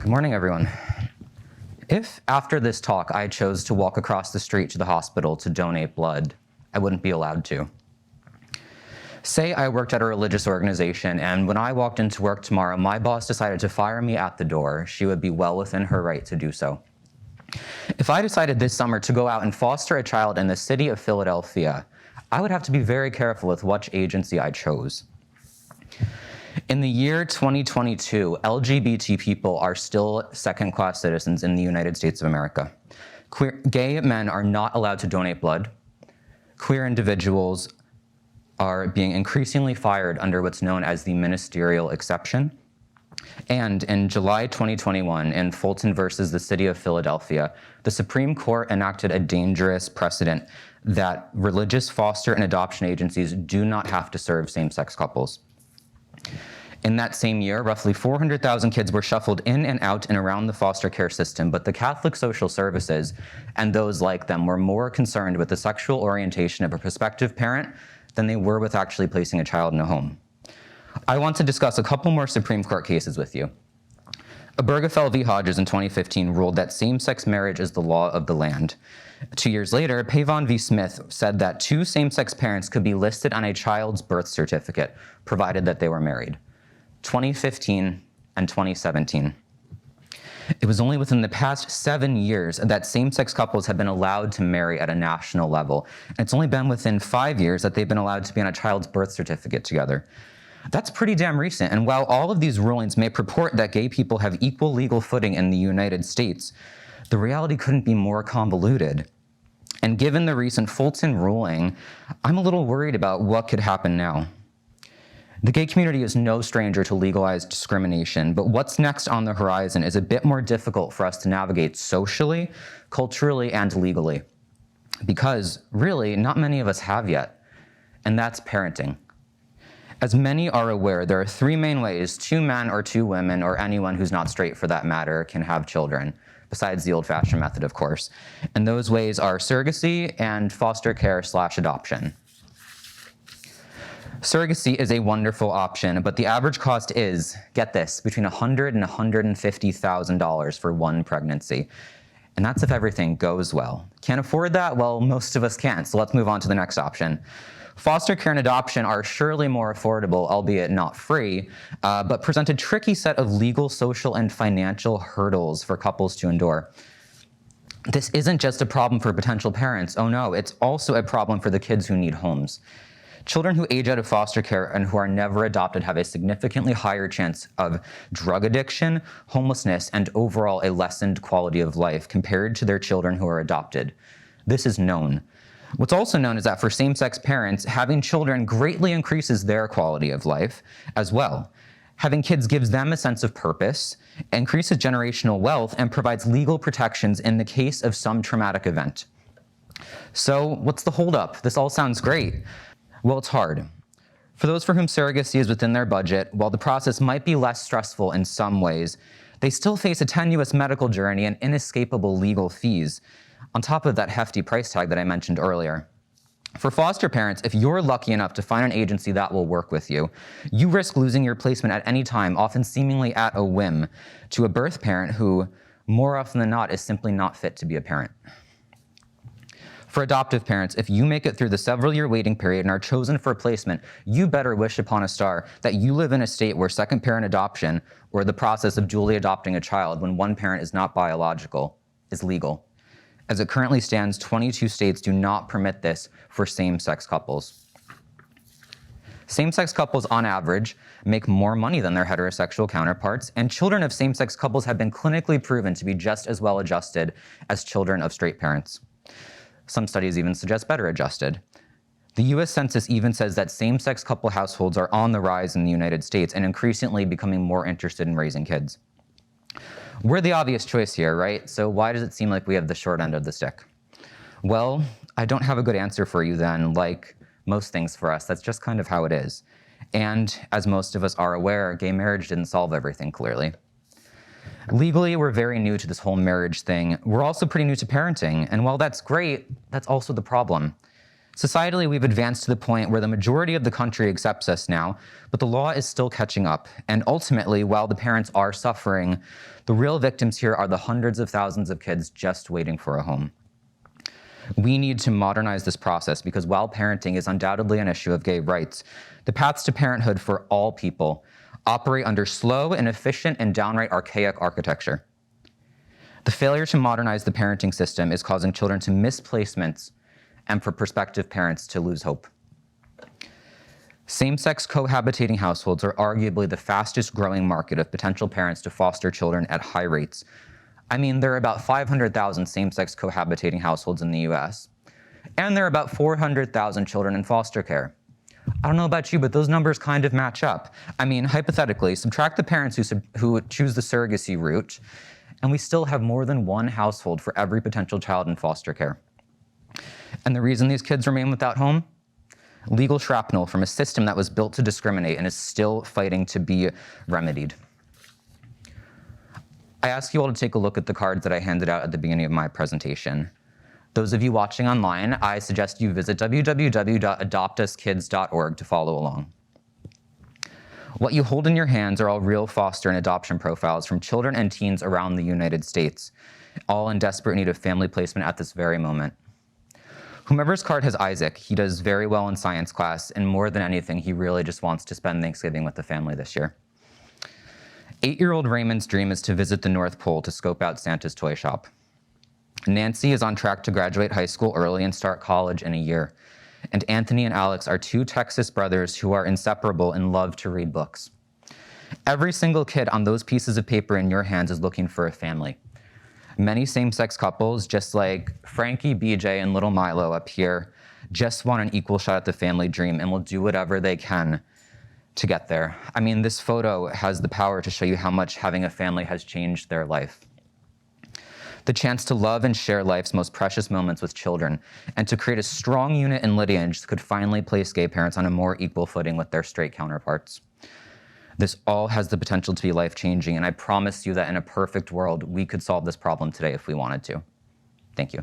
Good morning, everyone. If after this talk I chose to walk across the street to the hospital to donate blood, I wouldn't be allowed to. Say I worked at a religious organization, and when I walked into work tomorrow, my boss decided to fire me at the door. She would be well within her right to do so. If I decided this summer to go out and foster a child in the city of Philadelphia, I would have to be very careful with which agency I chose. In the year 2022, LGBT people are still second-class citizens in the United States of America. Gay men are not allowed to donate blood. Queer individuals are being increasingly fired under what's known as the ministerial exception. And in July 2021, in Fulton versus the City of Philadelphia, the Supreme Court enacted a dangerous precedent that religious foster and adoption agencies do not have to serve same-sex couples. In that same year, roughly 400,000 kids were shuffled in and out and around the foster care system, but the Catholic Social Services and those like them were more concerned with the sexual orientation of a prospective parent than they were with actually placing a child in a home. I want to discuss a couple more Supreme Court cases with you. Obergefell v. Hodges in 2015 ruled that same-sex marriage is the law of the land. 2 years later, Pavon v. Smith said that two same-sex parents could be listed on a child's birth certificate, provided that they were married. 2015 and 2017. It was only within the past 7 years that same-sex couples have been allowed to marry at a national level. And it's only been within 5 years that they've been allowed to be on a child's birth certificate together. That's pretty damn recent, and while all of these rulings may purport that gay people have equal legal footing in the United States, the reality couldn't be more convoluted. And given the recent Fulton ruling, I'm a little worried about what could happen now. The gay community is no stranger to legalized discrimination, but what's next on the horizon is a bit more difficult for us to navigate socially, culturally, and legally. Because, really, not many of us have yet, and that's parenting. As many are aware, there are three main ways two men or two women, or anyone who's not straight for that matter, can have children, besides the old-fashioned method, of course. And those ways are surrogacy and foster care/adoption. Surrogacy is a wonderful option, but the average cost is, get this, between $100,000 and $150,000 for one pregnancy. And that's if everything goes well. Can't afford that? Well, most of us can't, so let's move on to the next option. Foster care and adoption are surely more affordable, albeit not free, but present a tricky set of legal, social, and financial hurdles for couples to endure. This isn't just a problem for potential parents. Oh no, it's also a problem for the kids who need homes. Children who age out of foster care and who are never adopted have a significantly higher chance of drug addiction, homelessness, and overall a lessened quality of life compared to their children who are adopted. This is known. What's also known is that for same-sex parents, having children greatly increases their quality of life as well. Having kids gives them a sense of purpose, increases generational wealth, and provides legal protections in the case of some traumatic event. So what's the holdup? This all sounds great. Well, it's hard. For those for whom surrogacy is within their budget, while the process might be less stressful in some ways, they still face a tenuous medical journey and inescapable legal fees, on top of that hefty price tag that I mentioned earlier. For foster parents, if you're lucky enough to find an agency that will work with you, you risk losing your placement at any time, often seemingly at a whim, to a birth parent who, more often than not, is simply not fit to be a parent. For adoptive parents, if you make it through the several-year waiting period and are chosen for a placement, you better wish upon a star that you live in a state where second-parent adoption, or the process of duly adopting a child when one parent is not biological, is legal. As it currently stands, 22 states do not permit this for same-sex couples. Same-sex couples, on average, make more money than their heterosexual counterparts, and children of same-sex couples have been clinically proven to be just as well adjusted as children of straight parents. Some studies even suggest better adjusted. The US Census even says that same-sex couple households are on the rise in the United States and increasingly becoming more interested in raising kids. We're the obvious choice here, right? So why does it seem like we have the short end of the stick? Well, I don't have a good answer for you then. Like most things for us, that's just kind of how it is. And as most of us are aware, gay marriage didn't solve everything, clearly. Legally, we're very new to this whole marriage thing. We're also pretty new to parenting, and while that's great, that's also the problem. Societally, we've advanced to the point where the majority of the country accepts us now, but the law is still catching up. And ultimately, while the parents are suffering, the real victims here are the hundreds of thousands of kids just waiting for a home. We need to modernize this process because while parenting is undoubtedly an issue of gay rights, the paths to parenthood for all people operate under slow, inefficient, and downright archaic architecture. The failure to modernize the parenting system is causing children to miss placements and for prospective parents to lose hope. Same-sex cohabitating households are arguably the fastest growing market of potential parents to foster children at high rates. I mean, there are about 500,000 same-sex cohabitating households in the US, and there are about 400,000 children in foster care. I don't know about you, but those numbers kind of match up. I mean, hypothetically, subtract the parents who choose the surrogacy route, and we still have more than one household for every potential child in foster care. And the reason these kids remain without home? Legal shrapnel from a system that was built to discriminate and is still fighting to be remedied. I ask you all to take a look at the cards that I handed out at the beginning of my presentation. Those of you watching online, I suggest you visit www.adoptuskids.org to follow along. What you hold in your hands are all real foster and adoption profiles from children and teens around the United States, all in desperate need of family placement at this very moment. Whomever's card has Isaac, he does very well in science class, and more than anything, he really just wants to spend Thanksgiving with the family this year. 8-year-old Raymond's dream is to visit the North Pole to scope out Santa's toy shop. Nancy is on track to graduate high school early and start college in a year. And Anthony and Alex are 2 Texas brothers who are inseparable and love to read books. Every single kid on those pieces of paper in your hands is looking for a family. Many same-sex couples, just like Frankie, BJ, and little Milo up here, just want an equal shot at the family dream and will do whatever they can to get there. I mean, this photo has the power to show you how much having a family has changed their life. The chance to love and share life's most precious moments with children, and to create a strong unit and lineage that could finally place gay parents on a more equal footing with their straight counterparts. This all has the potential to be life-changing, and I promise you that in a perfect world, we could solve this problem today if we wanted to. Thank you.